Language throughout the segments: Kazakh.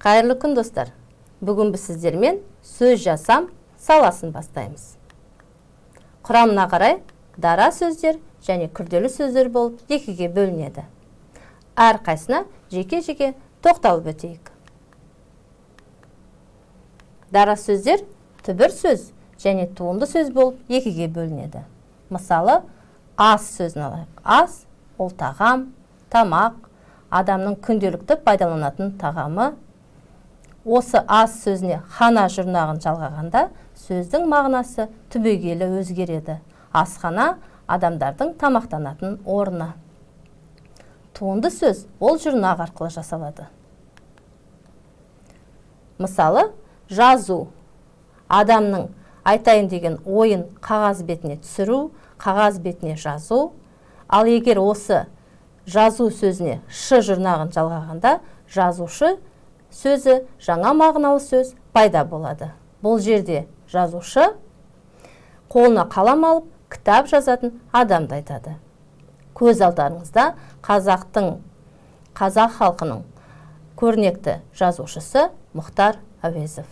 Қайырлы күн достар. Бүгін біз сіздермен сөз жасам саласын бастаймыз. Құрамына қарай дара сөздер және күрделі сөздер болып екіге бөлінеді. Әрқайсына жеке-жеке тоқталып өтейік. Дара сөздер түбір сөз және туынды сөз болып екіге бөлінеді. Мысалы, ас сөзін алайық. Ас – ол тағам, тамақ, адамның күнделікті пайдаланатын тағамы. Осы ас сөзіне хана жұрнағын жалғағанда сөздің мағынасы түбегейлі өзгереді. Асхана адамдардың тамақтанатын орны. Туынды сөз ол жұрнақ арқылы жасалады. Мысалы, жазу. Адамның айтайын деген ойын қағаз бетіне түсіру, қағаз бетіне жазу. Ал егер осы жазу сөзіне ш жұрнағын жалғағанда, жазушы сөзі жаңа мағыналы сөз пайда болады. Бұл жерде жазушы қолына қалам алып, кітап жазатын адамды айтады. Көз алдарыңызда қазақ халқының көрнекті жазушысы Мұхтар Әуезов.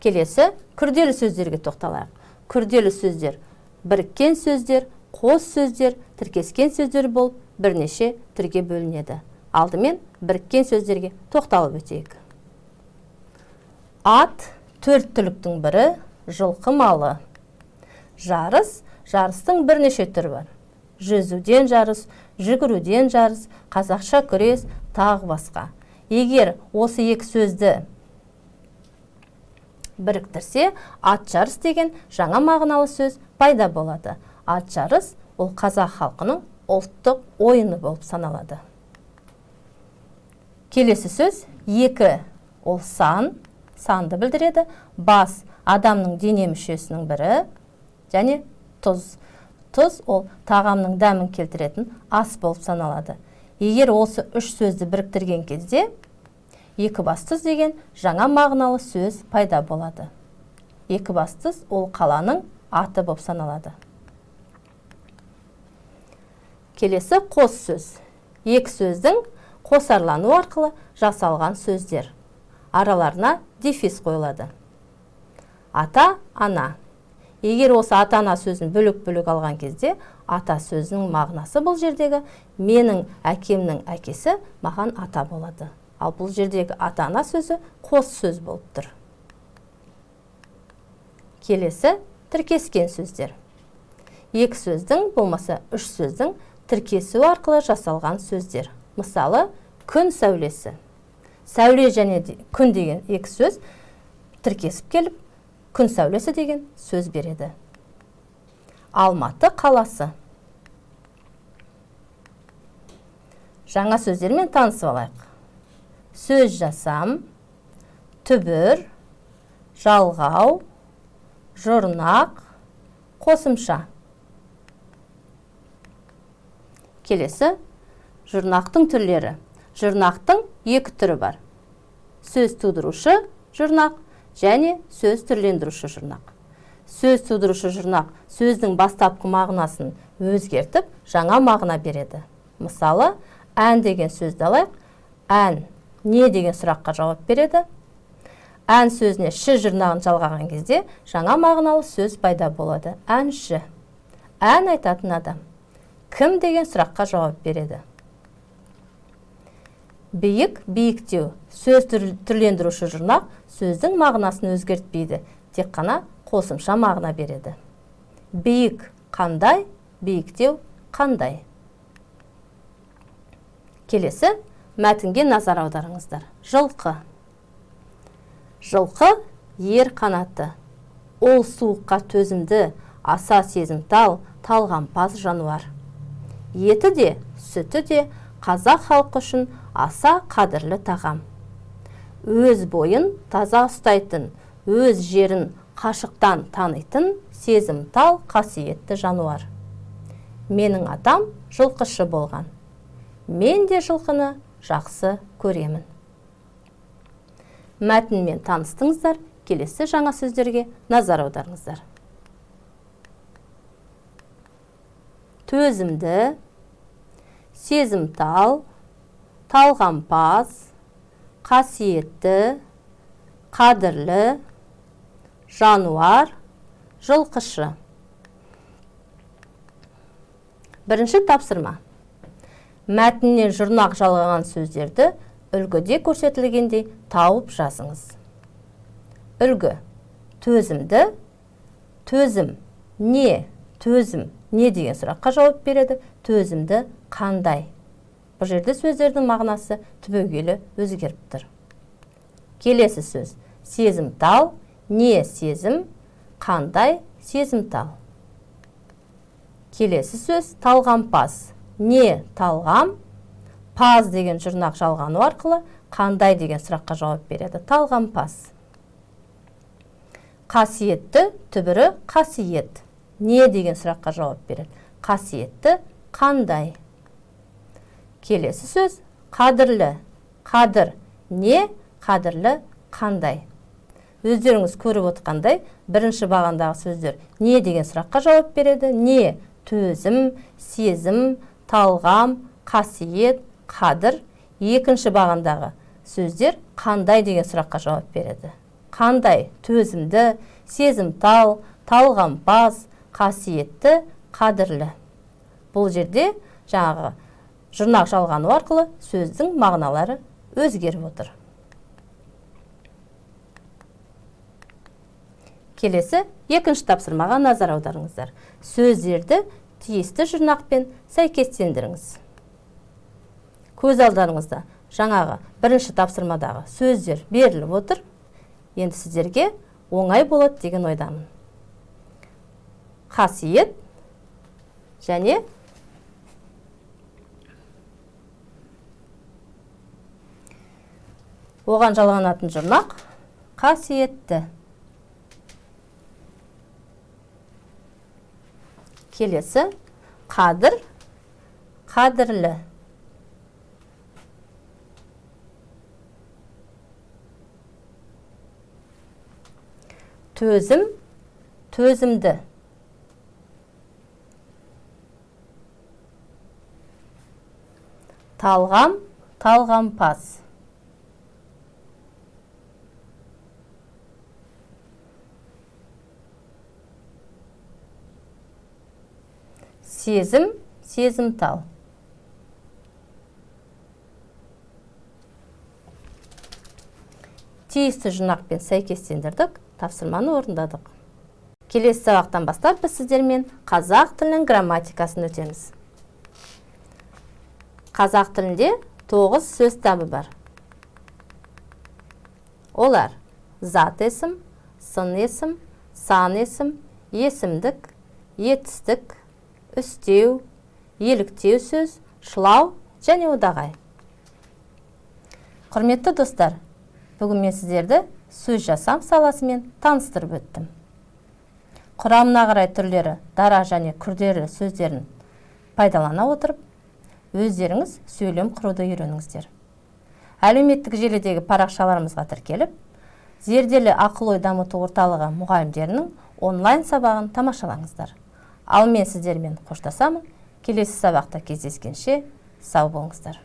Келесі күрделі сөздерге тоқталайық. Күрделі сөздер біріккен сөздер, қос сөздер, тіркескен сөздер болып бірнеше түрге бөлінеді. Алдымен біріккен сөздерге тоқталып өтейік. Ат төрт түліктің бірі, жылқы малы. Жарыстың бірнеше түрі бар. Жүзуден жарыс, жүгіруден жарыс, қазақша күрес, тағы басқа. Егер осы екі сөзді біріктірсе, ат жарыс деген жаңа мағыналы сөз пайда болады. Ат жарыс ол қазақ халқының ұлттық ойыны болып саналады. Келесі сөз екі, ол санды білдіреді. Бас адамның дене мүшесінің бірі, және тұз ол тағамның дәмін келтіретін ас болып саналады. Егер осы үш сөзді біріктірген кезде, екібастұз деген жаңа мағыналы сөз пайда болады. Екібастұз ол қаланың аты болып саналады. Келесі қос сөз. Екі сөздің қосарлану арқылы жасалған сөздер. Араларына дефис қойылады. Ата, ана. Егер осы ата-ана сөзін бөлік-бөлік алған кезде, ата сөзінің мағынасы бұл жердегі менің әкемнің әкесі маған ата болады. Ал бұл жердегі ата-ана сөзі қос сөз болып тұр. Келесі тіркескен сөздер. Екі сөздің болмаса үш сөздің тіркесу арқылы жасалған сөздер. Мысалы, күн сәулесі. Сәуле және күн деген екі сөз тіркесіп келіп, күн сәулесі деген сөз береді. Алматы қаласы. Жаңа сөздермен танысып алайық. Сөз жасам, түбір, жалғау, жұрнақ, қосымша. Келесі жұрнақтың түрлері. Жұрнақтың екі түрі бар. Сөз тудырушы жұрнақ және сөз түрлендіруші жұрнақ. Сөз тудырушы жұрнақ сөздің бастапқы мағынасын өзгертіп, жаңа мағына береді. Мысалы, ән деген сөзді алайық. Ән не деген сұраққа жауап береді. Ән сөзіне ш жұрнағын жалғаған кезде жаңа мағыналы сөз пайда болады. Әнші. Ән айтатын адам. Кім деген сұраққа жауап береді. Биік, биіктеу. Сөз түрлендіруші жұрнақ сөздің мағынасын өзгертпейді, тек қана қосымша мағына береді. Биік қандай, биіктеу қандай. Келесі мәтінге назар аударыңыздар. Жылқы. Жылқы ер қанатты. Ол суыққа төзімді, аса сезімтал, талғампаз жануар. Еті де, сүті де қазақ халқы үшін аса қадірлі тағам. Өз бойын таза ұстайтын, өз жерін қашықтан танитын сезімтал қасиетті жануар. Менің атам жылқышы болған. Мен де жылқыны жақсы көремін. Мәтінмен таныстыңыздар, келесі жаңа сөздерге назар аударыңыздар. Төзімді, сезімтал, талғампаз, қасиетті, қадірлі, жануар, жылқышы. Бірінші тапсырма. Мәтіннен жұрнақ жалғаған сөздерді үлгіде көрсетілгендей тауып жазыңыз. Үлгі. Төзімді, төзім, не, төзім, не деген сұраққа жауап береді. Төзімді қандай? Бұл жерде сөздердің мағынасы түбегейлі өзгеріп тұр. Келесі сөз. Сезімтал, не сезім, қандай сезімтал. Келесі сөз. Талғампаз, не талғам, паз деген жұрнақ жалғану арқылы қандай деген сұраққа жауап береді. Талғампаз. Қасиетті, түбірі қасиет. Не деген сұраққа жауап береді. Қасиетті, қандай. Келесі сөз. Қадірлі, қадір, не, қадірлі, қандай. Өздеріңіз көріп отқандай, бірінші бағандағы сөздер не деген сұраққа жауап береді. Не, төзім, сезім, талғам, қасиет, қадір. Екінші бағандағы сөздер қандай деген сұраққа жауап береді. Қандай, төзімді, сезімтал, талғампаз, қасиетті, қадірлі. Бұл жерде жаңағы жұрнақ жалғану арқылы сөздің мағыналары өзгеріп отыр. Келесі екінші тапсырмаға назар аударыңыздар. Сөздерді тиісті жұрнақпен сәйкестендіріңіз. Көз алдарыңызда жаңағы бірінші тапсырмадағы сөздер беріліп отыр. Енді сіздерге оңай болады деген ойдамын. Қасиет және оған жалғанатын жұрнақ қасиетті. Келесі қадір, қадірлі. Төзім, төзімді. Талғам, талғампаз. Сезім, сезімтал. Тиісті жұрнақпен сәйкестендірдік, тапсырманы орындадық. Келесі сабақтан бастап біз сіздермен қазақ тілінің грамматикасын өтеміз. Қазақ тілінде 9 сөз табы бар. Олар зат есім, сын есім, сан есім, есімдік, етістік, үстеу, еліктеу сөз, шылау және одағай. Құрметті достар, бүгін мен сіздерді сөз жасам саласымен таныстырып өттім. Құрамына қарай түрлері дара және күрделі сөздерін пайдалана отырып, өздеріңіз сөйлем құруды үйреніңіздер. Әлеуметтік желідегі парақшаларымызға тіркеліп, зерделі ақыл ой дамыту орталығы мұғалімдерінің онлайн сабағын тамашалаңыздар. Ал мен сіздермен қоштасамын. Келесі сабақта кездескенше сау болыңыздар.